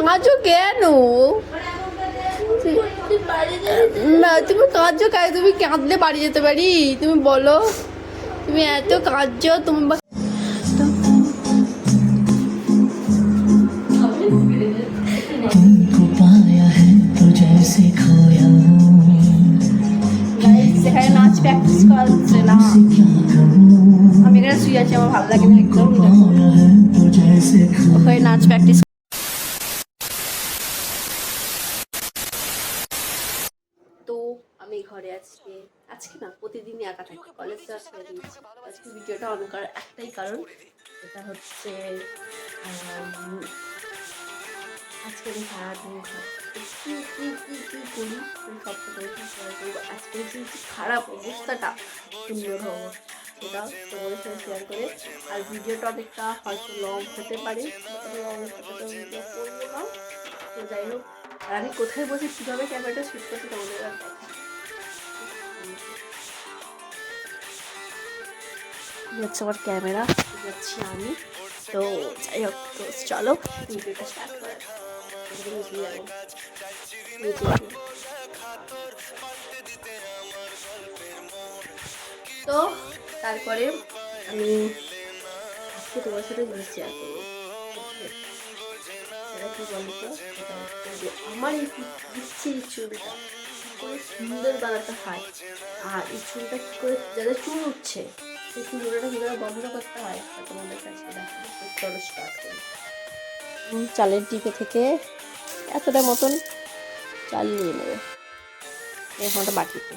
কাঁদছো কেন? না তুমি কাঁদছো কেন? তুমি কাঁদলে বাড়ি যেতে পারি? তুমি বলো, তুমি এত কাঁদছো তুমি সেখানে নাচ প্র্যাকটিস করা হচ্ছে না। আমি এখানে শুয়ে আছি, আমার ভালো লাগে না একদম। ওখানে নাচ প্র্যাকটিস। তো আমি ঘরে আজকে না প্রতিদিনই একা থাকি, কলেজ ক্লাস করে দিয়েছি। আজকে ভিডিওটা অন করার একটাই কারণ, এটা হচ্ছে আজকে আমি সারাদিন করি সবটা করবো। আজকে যে খারাপ অবস্থাটা সুন্দর হবো সেটা তোমাদের সাথে শেয়ার করে। আর ভিডিওটা অনেকটা হয়তো লং হতে পারে, ভিডিও করবো না। তো যাই হোক, আর আমি কোথায় বসে কীভাবে ক্যামেরাটা শুট করছি তোমাদের আর হচ্ছে আমার ক্যামেরা, যাচ্ছি আমি। তো যাই হোক, তো চলো ভিডিওটা স্টার্ট করা। তো তারপরে আমি আজকে তোমার সাথে জিনিস শেয়ার করবো। সেটা কি বলতো, সেটা হচ্ছে যে আমার এই বিচ্ছিরি চুলটা কী করে সুন্দর বানাতে হয়, আর এই চুলটা কী করে যাদের চুল উঠছে সেই চুলটা কী করে বন্ধ করতে হয় তোমাদের কাছে চলো স্টার্ট করি। চালের ডিপে থেকে এতটা মতন চাল নিয়ে নেবে, এখানটা বাটিতে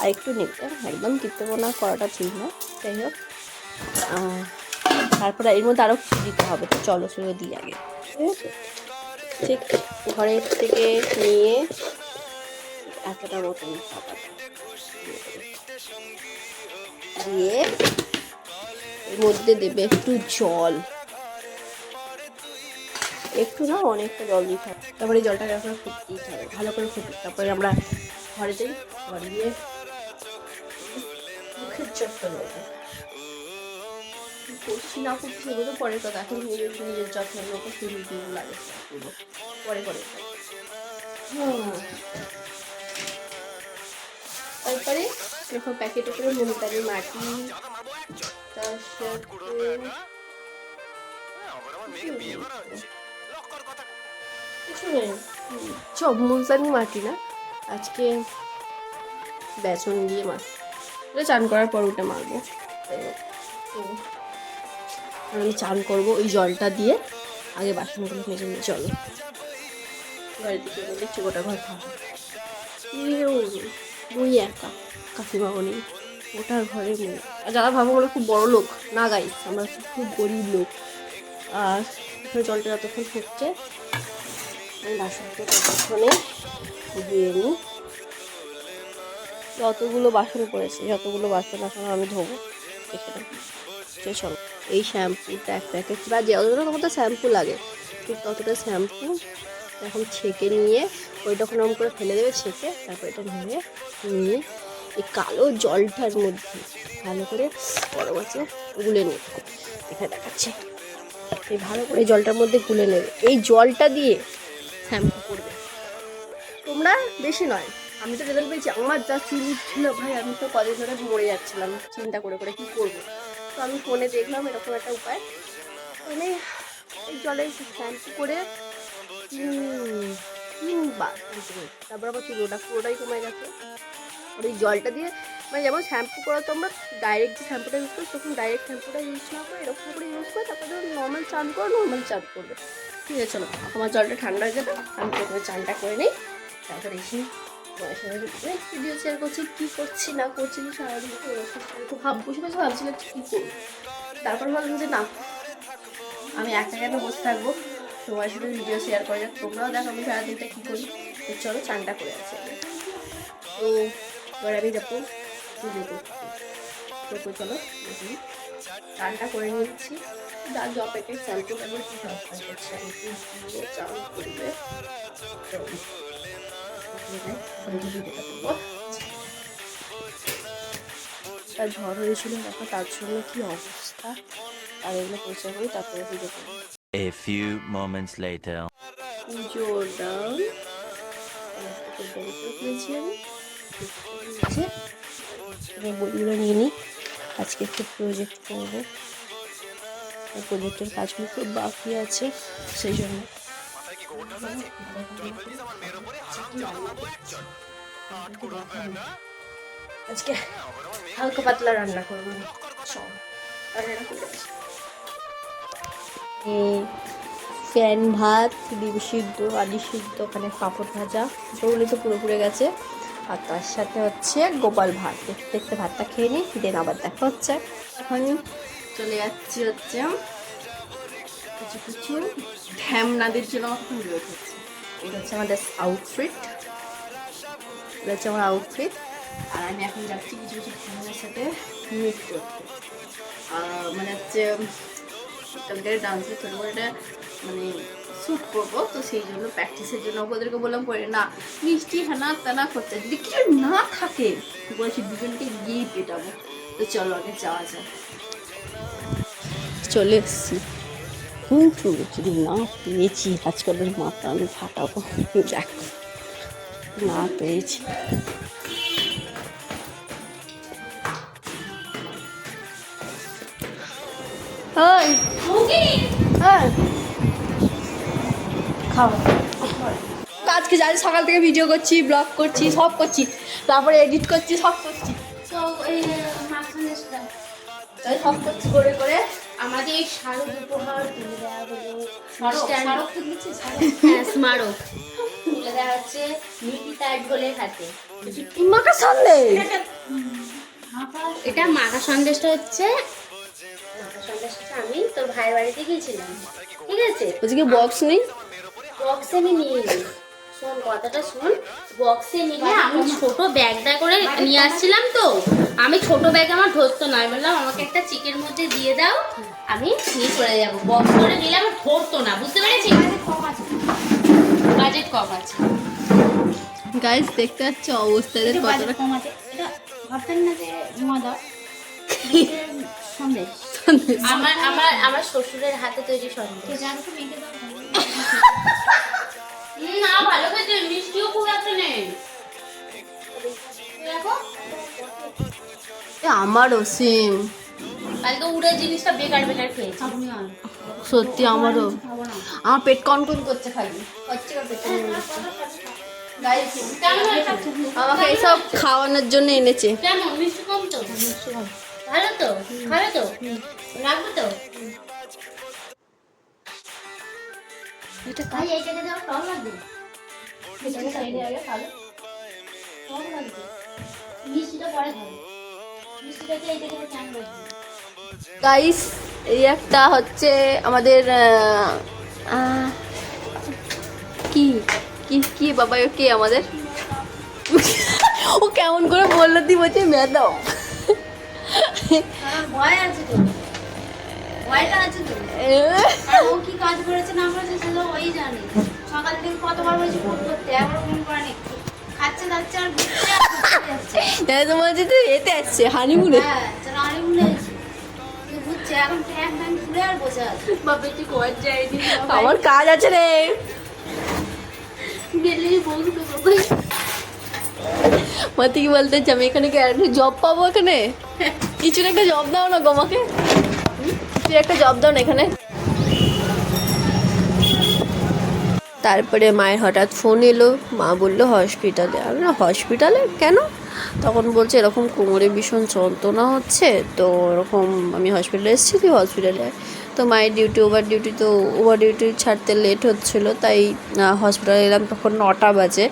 আর একটু নেবে, একদম টিপতে না করাটা ঠিক না। যাই হোক, তারপরে এর মধ্যে আরও কিছু দিতে হবে। তো চলো সেগুলো দিই আগে। ঠিক ঘরের থেকে নিয়ে এতটা মতন দিয়ে এর মধ্যে দেবে একটু জল, একটু না অনেকটা জল দিতে হবে। তারপরে জলটাকে আপনার ফুটতে দিতে হবে, ভালো করে ফুটুক। তারপরে আমরা ঘরে যাই, ঘরে গিয়ে মুখের যত্ন নেবো। করছি না করছি সেগুলো তো পরের কথা, এখন নিজের যত্ন নেবো, শুরু লাগে পরে পরে। তারপরে দেখো প্যাকেটে করে মুলতানি মাটি, তার সাথে কিছু নেই, সব মুলতানি মাটি না, আজকে বেসন দিয়ে মাছ চান করার পর উঠে মারবো। তো আমি চান করবো ওই জলটা দিয়ে, আগে বাসনগুলো মেজে নিয়ে চলো ঘরের দিকে দেখছি গোটা ঘর থাকা। মুই একা, কাকিমাও নেই, ওটার ঘরে মুই। আর যারা ভাবো আমরা খুব বড় লোক, না গাইস, আমরা খুব গরিব লোক। আর জলটা যতক্ষণ ফুটছে আমি বাসনটা ততক্ষণে ধুয়ে নিই। যতগুলো বাসন পড়েছে যতগুলো বাসন এখন আমি ধোবো দেখে রাখি। চলো, এই শ্যাম্পুটা এক প্যাকেট বা যতটা তোমাদের শ্যাম্পু লাগে ঠিক ততটা শ্যাম্পু এখন ছেঁকে নিয়ে ওইটা ওরকম করে ফেলে দেবে, ছেঁকে তারপর এটা নিয়ে এই কালো জলটার মধ্যে ভালো করে বড় মাছে গুলে নেবে। এখানে দেখাচ্ছে, এই ভালো করে জলটার মধ্যে গুলে নেবে। এই জলটা দিয়ে শ্যাম্পু করবে তোমরা, বেশি নয়। আমি তো রেজাল্ট পেয়েছি, আমার যা চুল ছিল ভাই, আমি তো কদিন ধরে মরে যাচ্ছিলাম চিন্তা করে করে কী করবো। তো আমি ফোনে দেখলাম এরকম একটা উপায়, মানে এই জলে শ্যাম্পু করে তারপর আবার চুলোটা পুরোটাই কমে গেছে। আর এই জলটা দিয়ে মানে যেমন শ্যাম্পু করা তো আমরা ডাইরেক্ট যে শ্যাম্পুটা ইউজ করি, তখন ডাইরেক্ট শ্যাম্পুটা ইউজ না করে এরকম করে ইউজ করে তারপরে যখন নর্মাল চান করো নর্মাল চান করবে। ঠিক আছে চলো, আমার জলটা ঠান্ডা হয়ে যাবে, আমি প্রথমে চানটা করে নিই, তারপরে এসে ভিডিও শেয়ার করছি কী করছি না করছি সারাদিন খুব বসে বসে ভাবছিলাম কী করবো। তারপর ভাবলাম যে না, আমি একা একা বসে থাকবো, তোমার সাথে ভিডিও শেয়ার করে যাক, তোমরাও দেখো আমি সারাদিনটা কী করি। তো চলো চানটা করে আসি। তো এবার আমি যাবো পুজো করছি। তো চলো চানটা করে নিচ্ছি। যার জ প্যাকেট শ্যাম্পু এবং কি সস্তা করছে আমি দিয়ে চান করবে। ঝড় হয়েছিল দেখো, তার জন্য কি অবস্থা। আর এগুলো পরিষ্কার করি তারপরে পুজো করি। A few moments later. জোরদার বইগুলো নিয়ে নিই, আজকে একটু প্রজেক্ট করবো, প্রজেক্টের কাজগুলো খুব বাকি আছে সেই জন্য। আজকে হালকা পাতলা রান্না করবো, ফ্যান ভাত, ডিম সিদ্ধ, আলু সিদ্ধ, ওখানে পাঁপড় ভাজা, ওগুলো তো পুরো পুড়ে গেছে। আর তার সাথে হচ্ছে গোপাল ভাত। দেখতে দেখতে ভাতটা খেয়ে নিই, দেন আবার দেখা হচ্ছে। এখন চলে যাচ্ছি হচ্ছে কিছু কিছু ঢ্যামনাদের জন্য আমার খুব বিরোধ হচ্ছে। এটা হচ্ছে আমাদের আউটফিট, এটা হচ্ছে আমার আউটফিট। আর আমি এখন যাচ্ছি কিছু কিছু ঢ্যামনার সাথে মিট করতে। মানে হচ্ছে ডান্সের ছোটো করে একটা মানে শ্যুট করবো, তো সেই জন্য প্র্যাকটিসের জন্য ওদেরকে বললাম করে না মিষ্টি হানা টানা করতে, যদি কিছু না থাকে বলছি দুজনকে গিয়েই পেটাবো। তো চলো আগে যাওয়া যায়। চলে এসছি, কিন্তু যদি না পেয়েছি আজকালের মাথা আমি ফাটাবো। দেখ না পেয়েছি, আজকে যাই সকাল থেকে ভিডিও করছি, ব্লগ করছি, সব করছি, তারপরে এডিট করছি, সব করছি, সব করছি করে করে। আমাদের শারদ উপহার তুলে দেওয়া হলো, স্মারক তুলে দেওয়া হচ্ছে নিকিতার ঢোলের হাতে। মাখা সন্দেশ, এটা মাখা সন্দেশটা হচ্ছে মাখা সন্দেশটা আমি তোর ভাইয়ের বাড়িতে গিয়েছিলাম, ঠিক আছে? আজকে বক্স নেই, বক্সে আমি নিয়ে নিই, শোন কথাটা শোন। বক্সে নিলে আমি ছোট ব্যাগটা করে নিয়ে আসছিলাম, তো আমি ছোট ব্যাগ আমার ধরতো না, আমি বললাম আমাকে একটা চিকের মধ্যে দিয়ে দাও, আমি নিয়ে চলে যাবো। বক্স করে নিলে আমার ধরতো না, বুঝতে পেরেছি? বাজেট কম আছে। গাইস দেখতে পাচ্ছ অবস্থা এদের কতটা কম আছে। এটা ভাবতেন না যে মজা সন্দেশ, আমার আমার আমার শ্বশুরের হাতে তৈরি সন্দেশ। না ভালো খেতে, মিষ্টিও খুব একটা নেই। দেখো আমারও সেম, কালকে উড়ে জিনিসটা বেকার বেকার খেয়েছি। সত্যি আমারও, আমার পেট কনকন করছে খালি। আমাকে এইসব খাওয়ানোর জন্য এনেছে। কেমন মিষ্টি কম তো? ভালো তো, ভালো তো, রাখবো তো। এটা খাই, এইটাকে দাও, টক লাগবে। এটাকে খাইলে আগে খাবে, টক লাগবে। মিষ্টিটা পরে খাবে, মিষ্টিটাকে এইটাকে কেমন লাগবে? গাইস এই একটা হচ্ছে আমাদের কি কি কি বাবা কে আমাদের ও কেমন করে বললো তুই বলছে ম্যাডাম, ভয় আছে তো, ভয়টা আছে তো। ও কি কাজ করেছে না করেছে সেটা ওই জানে। সকাল থেকে কতবার বলছি ফোন করতে, একবার ফোন করেনি। খাচ্ছে যাচ্ছে আর ঘুরছে আর ঘুরতে যাচ্ছে। তোমার যে এতে আসছে হানিমুনে, হ্যাঁ চলো হানিমুনে এসেছি, ঘুরছে এখন ট্যাং ট্যাং খুলে আর বসে আছে। বাবা তুই কর যায়নি, আমার কাজ আছে রে, গেলে বলতো বাবা। মাতি কি বলতে আমি এখানে কি একটা জব পাবো? এখানে কিছু একটা জব দাও না গো আমাকে, কিছু একটা জব দাও না এখানে। তারপরে মায়ের হঠাৎ ফোন এলো, মা বললো হসপিটালে। আমি না হসপিটালে কেন? তখন বলছে এরকম কোমরে ভীষণ যন্ত্রণা হচ্ছে, তো এরকম আমি হসপিটালে এসেছি, হসপিটালে। তো মায়ের ডিউটি ওভার ডিউটি, তো ওভার ডিউটি ছাড়তে লেট হচ্ছিলো, তাই হসপিটালে এলাম তখন 9টা বাজে।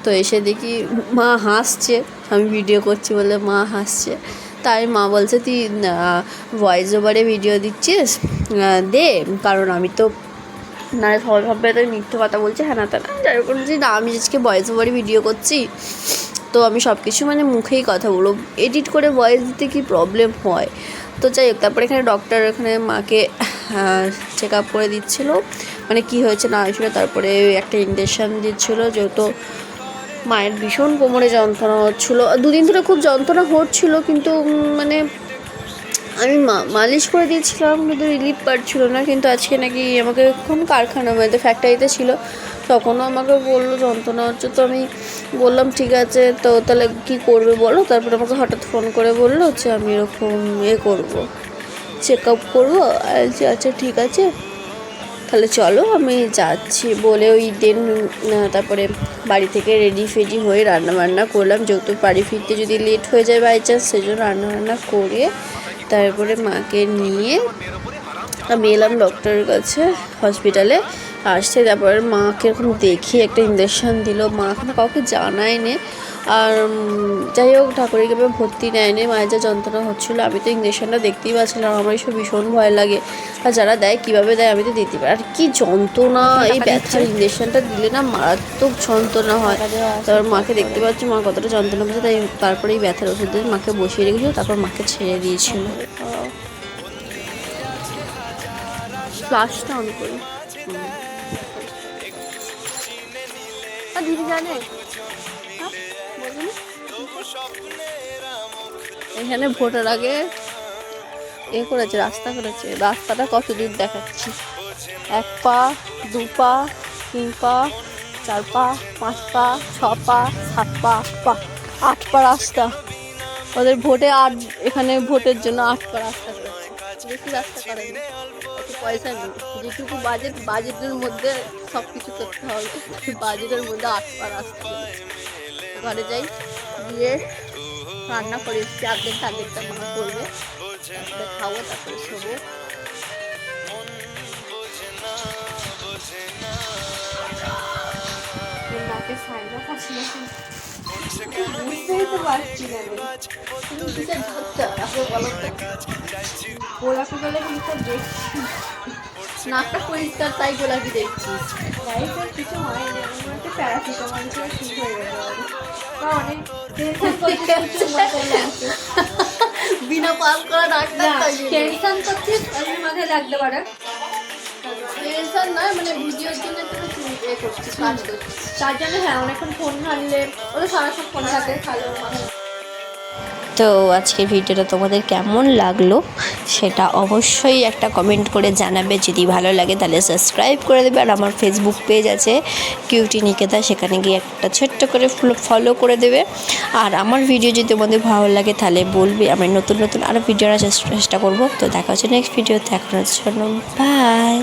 তো এসে দেখি মা হাসছে, আমি ভিডিও করছি বলে মা হাসছে। তাই মা বলছে তুই ভয়েস ওভারে ভিডিও দিচ্ছিস, দে, কারণ আমি তো না সবাই ভাববে তো মিথ্যে কথা বলছে, হ্যাঁ না তা না। যাই বলছি না, আমি আজকে ভয়েস ওভারে ভিডিও করছি, তো আমি সব কিছু মানে মুখেই কথা বলবো, এডিট করে ভয়েস দিতে কি প্রবলেম হয়। তো যাই হোক, তারপরে এখানে ডক্টর এখানে মাকে চেক আপ করে দিচ্ছিলো, মানে কি হয়েছে না হয়েছিলো। তারপরে একটা ইঞ্জেকশান দিচ্ছিলো, যেহেতু মায়ের ভীষণ কোমরে যন্ত্রণা হচ্ছিলো, 2 দিন ধরে খুব যন্ত্রণা হচ্ছিলো, কিন্তু মানে আমি মালিশ করে দিয়েছিলাম কিন্তু রিলিফ পাচ্ছিল না, কিন্তু আজকে নাকি আমাকে কোন কারখানা মধ্যে ফ্যাক্টরিতে ছিল, তখনও আমাকে বললো যন্ত্রণা হচ্ছে। তো আমি বললাম ঠিক আছে, তো তাহলে কী করবে বলো। তারপরে আমাকে হঠাৎ ফোন করে বললো যে আমি এরকম করবো, চেক আপ করবো। আচ্ছা ঠিক আছে তাহলে চলো আমি যাচ্ছি বলে ওই দিন তারপরে বাড়ি থেকে রেডি ফেডি হয়ে রান্নাবান্না করলাম, যেহেতু বাড়ি ফিরতে যদি লেট হয়ে যায় বাই চান্স, সেজন্য রান্নাবান্না করে তারপরে মাকে নিয়ে আমি এলাম ডক্টরের কাছে হসপিটালে। আসছে তারপরে মাকে এরকম দেখি একটা ইঞ্জেকশন দিল, মা এখনো কাউকে জানায়নি। আর যাই হোক ঠাকুরের কৃপায় ভর্তি নেয়নি, মায়ের যা যন্ত্রণা হচ্ছিলো। আমি তো ইঞ্জেকশনটা দেখতেই পাচ্ছিলাম, আমার এইসব ভীষণ ভয় লাগে। আর যারা দেয় কীভাবে দেয় আমি তো দিতে পারি। আর কি যন্ত্রণা, এই ব্যথার ইঞ্জেকশনটা দিলে না মারাত্মক যন্ত্রণা হয়। তারপর মাকে দেখতে পাচ্ছি মা কতটা যন্ত্রণা পাচ্ছে, তাই তারপরে এই ব্যথার ওষুধ দিয়ে মাকে বসিয়ে রেখেছিল, তারপর মাকে ছেড়ে দিয়েছিল। ফ্লাশটা অন করি দিদি জানে এখানে ভোটার আগে করেছে, রাস্তা করেছে। রাস্তাটা কত দূর দেখাচ্ছি, 1 পা 2 পা 3 পা 4 পা 5 পা 6 পা 7 পা 8 পা রাস্তা। ওদের ভোটে এখানে ভোটের জন্য 8 পা রাস্তা করেছে, বেশি রাস্তা করেনি। পয়সা নেই, যেটুকু বাজেটের মধ্যে সব কিছু করতে হবে, বাজেটের মধ্যে 8 পা রাস্তা করেছে। ঘরে যাই, গিয়ে রান্না করে এসছি, আর্ধেকটা মা করবে, তারপরে খাবো, তারপরে শোবো। বুঝতেই তো পারছি না গোলাপি গেলে কিন্তু দেখছি নাকটা পরিষ্কার, তাই গোলাপি দেখছি। লাইফের কিছু হয়নি, আমার মনে হচ্ছে প্যারাসিটামল খেলে ঠিক হয়ে যাবে। অনেক বিনা পাস করা ডাক্তার, টেনশন করছিস মাথায় লাগতে পারে। টেনশন নয়, মানে ভিডিওর জন্য করছিস, কাজ করছিস, তার জন্য। হ্যাঁ অনেকক্ষণ ফোন ঘাটলে, ওরা সারাক্ষণ ফোন ঘাটে, ভালো। তো আজকের ভিডিওটা তোমাদের কেমন লাগলো সেটা অবশ্যই একটা কমেন্ট করে জানাবে। যদি ভালো লাগে তাহলে সাবস্ক্রাইব করে দেবে। আর আমার ফেসবুক পেজ আছে কিউটি নিকেতা, সেখানে গিয়ে একটা ছোট্ট করে ফলো করে দেবে। আর আমার ভিডিও যদি তোমাদের ভালো লাগে তাহলে বলবে, আমি নতুন আরও ভিডিও আনার চেষ্টা করবো। তো দেখা হচ্ছে নেক্সট ভিডিওতে, এখনের জন্য বাই।